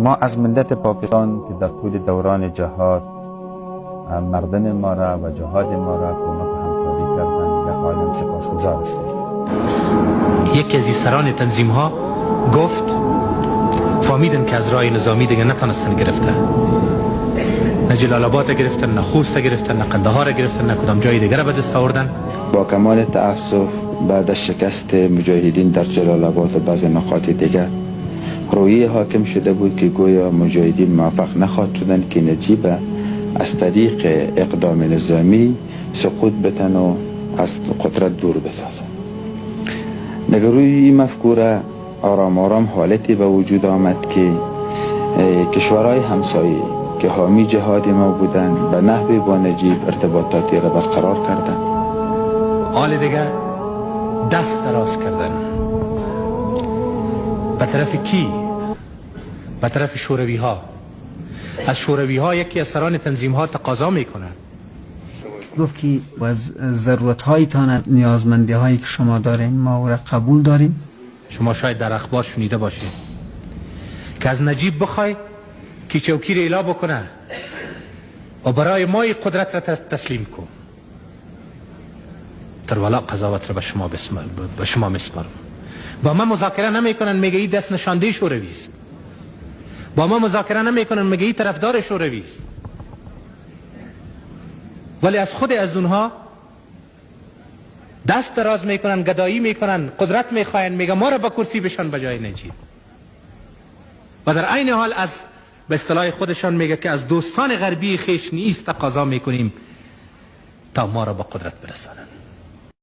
ما از ملت پاکستان که در طول دوران جهاد مردم ما را و جهاد ما را کمک و همکاری کردند یک عالم سپاسگزار هستیم. یکی از سران تنظیم ها گفت فهمیدن که از راه نظامی دیگه نتونستن گرفته، نه جلال آباد گرفتن، نه خوست گرفتن، نه قندهار گرفتن، نه کدام جای دیگر به دست آوردن. با کمال تأسف بعد از شکست مجاهدین در جلال آباد و بعضی نقاط دیگر رویه حاکم شده بود که گویا مجاهدین موفق نخواهد شدند که نجیب از طریق اقدام نظامی سقوط بتن و از قدرت دور بسازن. در روی این مفکوره آرام آرام حالتی به وجود آمد که کشورهای همسایه که حامی جهاد ما بودند به نحوی با نجیب ارتباطاتی را برقرار کردند. حال دیگر دست دراز کردن به طرف کی؟ به طرف شوروی ها. از شوروی ها یکی از سران تنظیم ها تقاضا میکنند، گفت که از ضرورت هایتان نیازمندی هایی که شما دارین ما را قبول داریم. شما شاید در اخبار شنیده باشید که از نجیب بخوای که چوکی را اعلا بکنه و برای ما قدرت را تسلیم کن، در والا قضاوت را به شما میسپارم. با ما مذاکره نمیکنن، میگه این دست نشانده شوروی است. با ما مذاکره نمیکنن، میگه این طرفدار شوروی است. ولی از خود از اونها دست دراز میکنن، گدایی میکنن، قدرت میخواین، میگه ما را به کرسی بشان به جای نجیب. و در عین حال از به اصطلاح خودشان میگه که از دوستان غربی خیش نیست تقاضا میکنیم تا ما را به قدرت برسانند.